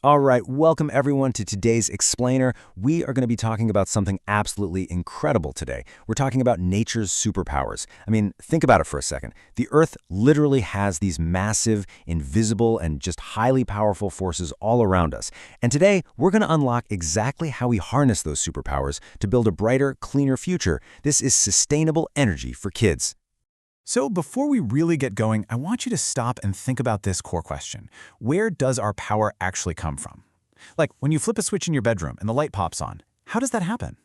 All right, welcome everyone to today's Explainer. We are going to be talking about something absolutely incredible today. We're talking about nature's superpowers. I mean, think about it for a second. The Earth literally has these massive, invisible, and just highly powerful forces all around us. And today, we're going to unlock exactly how we harness those superpowers to build a brighter, cleaner future. This is sustainable energy for kids. So before we really get going, I want you to stop and think about this core question. Where does our power actually come from? Like when you flip a switch in your bedroom and the light pops on, how does that happen?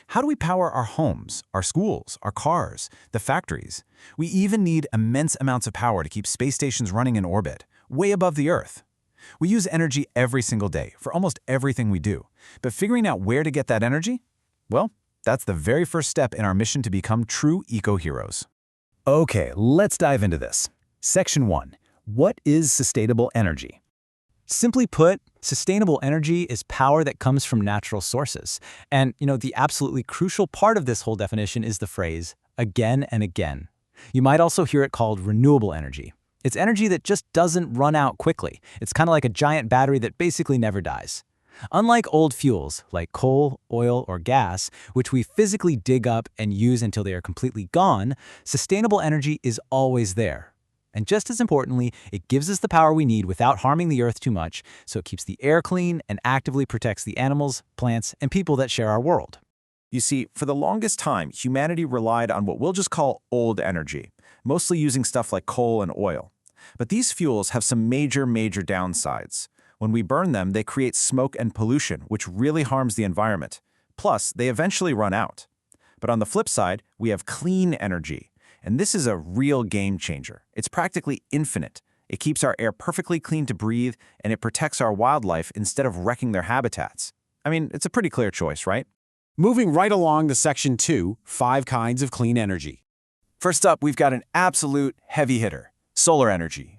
How do we power our homes, our schools, our cars, the factories? We even need immense amounts of power to keep space stations running in orbit, way above the Earth. We use energy every single day for almost everything we do. But figuring out where to get that energy? Well, that's the very first step in our mission to become true eco-heroes. Okay, let's dive into this. Section 1. What is sustainable energy? Simply put, sustainable energy is power that comes from natural sources. And, the absolutely crucial part of this whole definition is the phrase, again and again. You might also hear it called renewable energy. It's energy that just doesn't run out quickly. It's kind of like a giant battery that basically never dies. Unlike old fuels, like coal, oil, or gas, which we physically dig up and use until they are completely gone, sustainable energy is always there. And just as importantly, it gives us the power we need without harming the Earth too much, so it keeps the air clean and actively protects the animals, plants, and people that share our world. You see, for the longest time, humanity relied on what we'll just call old energy, mostly using stuff like coal and oil. But these fuels have some major downsides. When we burn them, they create smoke and pollution, which really harms the environment. Plus, they eventually run out. But on the flip side, we have clean energy. And this is a real game changer. It's practically infinite. It keeps our air perfectly clean to breathe, and it protects our wildlife instead of wrecking their habitats. I mean, it's a pretty clear choice, right? Moving right along to Section 2, 5 kinds of clean energy. First up, we've got an absolute heavy hitter, solar energy.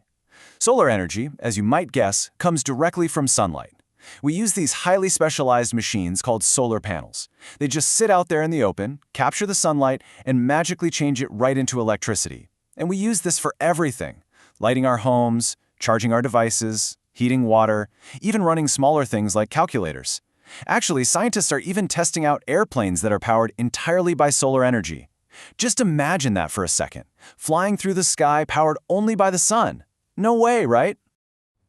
Solar energy, as you might guess, comes directly from sunlight. We use these highly specialized machines called solar panels. They just sit out there in the open, capture the sunlight, and magically change it right into electricity. And we use this for everything: lighting our homes, charging our devices, heating water, even running smaller things like calculators. Actually, scientists are even testing out airplanes that are powered entirely by solar energy. Just imagine that for a second, flying through the sky powered only by the sun. No way, right?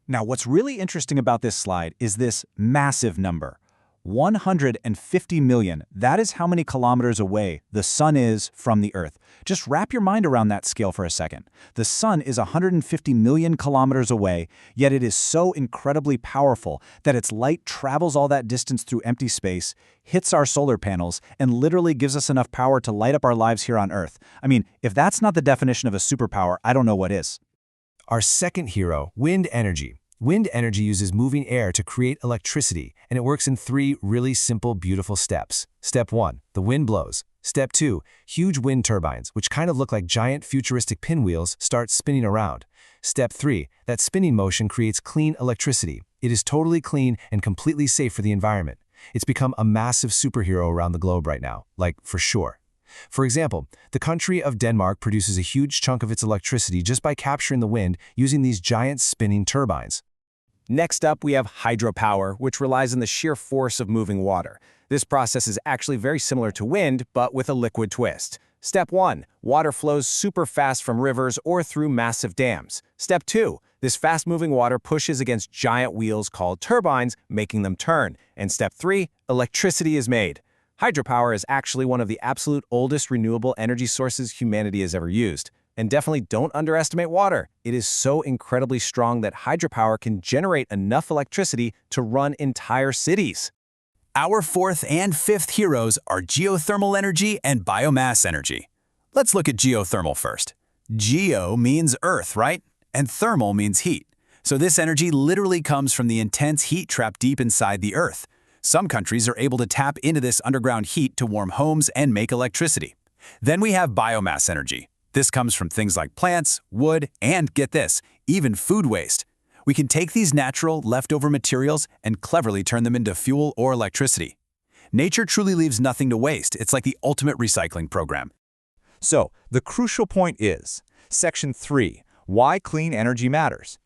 Now, what's really interesting about this slide is this massive number. 150 million. That is how many kilometers away the sun is from the Earth. Just wrap your mind around that scale for a second. The sun is 150 million kilometers away, yet it is so incredibly powerful that its light travels all that distance through empty space, hits our solar panels, and literally gives us enough power to light up our lives here on Earth. I mean, if that's not the definition of a superpower, I don't know what is. Our second hero, wind energy. Wind energy uses moving air to create electricity, and it works in 3 really simple, beautiful steps. Step 1, the wind blows. Step 2, huge wind turbines, which kind of look like giant futuristic pinwheels, start spinning around. Step 3, that spinning motion creates clean electricity. It is totally clean and completely safe for the environment. It's become a massive superhero around the globe right now, like for sure. For example, the country of Denmark produces a huge chunk of its electricity just by capturing the wind using these giant spinning turbines. Next up, we have hydropower, which relies on the sheer force of moving water. This process is actually very similar to wind, but with a liquid twist. Step 1, water flows super fast from rivers or through massive dams. Step 2, this fast-moving water pushes against giant wheels called turbines, making them turn. And step 3, electricity is made. Hydropower is actually one of the absolute oldest renewable energy sources humanity has ever used. And definitely don't underestimate water. It is so incredibly strong that hydropower can generate enough electricity to run entire cities. Our fourth and fifth heroes are geothermal energy and biomass energy. Let's look at geothermal first. Geo means earth, right? And thermal means heat. So this energy literally comes from the intense heat trapped deep inside the earth. Some countries are able to tap into this underground heat to warm homes and make electricity. Then we have biomass energy. This comes from things like plants, wood, and get this, even food waste. We can take these natural, leftover materials and cleverly turn them into fuel or electricity. Nature truly leaves nothing to waste. It's like the ultimate recycling program. So, the crucial point is, Section 3, why clean energy matters.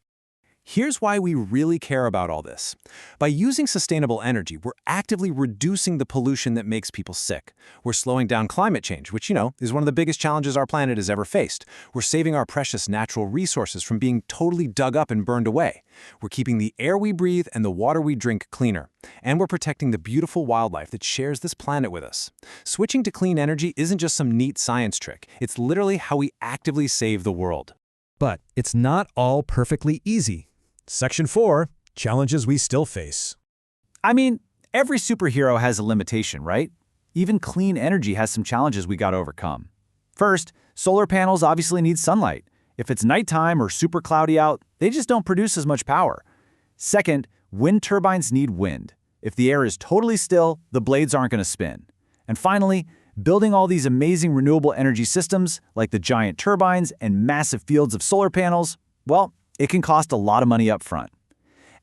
Here's why we really care about all this. By using sustainable energy, we're actively reducing the pollution that makes people sick. We're slowing down climate change, which, is one of the biggest challenges our planet has ever faced. We're saving our precious natural resources from being totally dug up and burned away. We're keeping the air we breathe and the water we drink cleaner. And we're protecting the beautiful wildlife that shares this planet with us. Switching to clean energy isn't just some neat science trick. It's literally how we actively save the world. But it's not all perfectly easy. Section 4, challenges we still face. I mean, every superhero has a limitation, right? Even clean energy has some challenges we gotta overcome. First, solar panels obviously need sunlight. If it's nighttime or super cloudy out, they just don't produce as much power. Second, wind turbines need wind. If the air is totally still, the blades aren't gonna spin. And finally, building all these amazing renewable energy systems, like the giant turbines and massive fields of solar panels, well, it can cost a lot of money up front.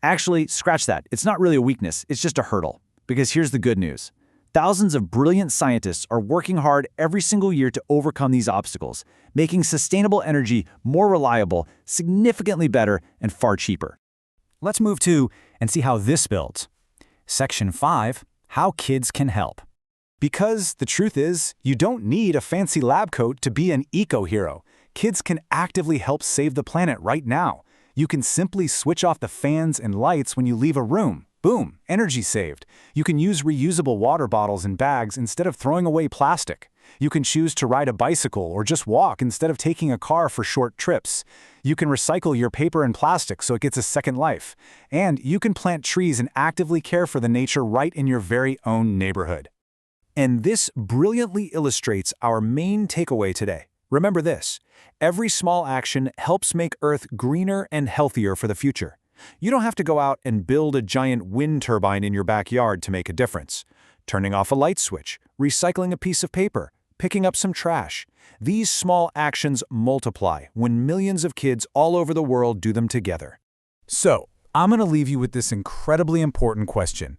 Actually, scratch that. It's not really a weakness, it's just a hurdle. Because here's the good news. Thousands of brilliant scientists are working hard every single year to overcome these obstacles, making sustainable energy more reliable, significantly better, and far cheaper. Let's move to and see how this builds. Section 5, how kids can help. Because the truth is, you don't need a fancy lab coat to be an eco-hero. Kids can actively help save the planet right now. You can simply switch off the fans and lights when you leave a room. Boom, energy saved. You can use reusable water bottles and bags instead of throwing away plastic. You can choose to ride a bicycle or just walk instead of taking a car for short trips. You can recycle your paper and plastic so it gets a second life. And you can plant trees and actively care for the nature right in your very own neighborhood. And this brilliantly illustrates our main takeaway today. Remember this, every small action helps make Earth greener and healthier for the future. You don't have to go out and build a giant wind turbine in your backyard to make a difference. Turning off a light switch, recycling a piece of paper, picking up some trash. These small actions multiply when millions of kids all over the world do them together. So, I'm going to leave you with this incredibly important question.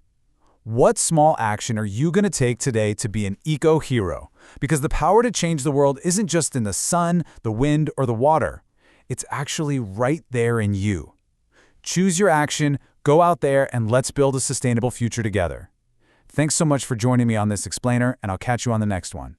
What small action are you going to take today to be an eco-hero? Because the power to change the world isn't just in the sun, the wind, or the water. It's actually right there in you. Choose your action, go out there, and let's build a sustainable future together. Thanks so much for joining me on this explainer, and I'll catch you on the next one.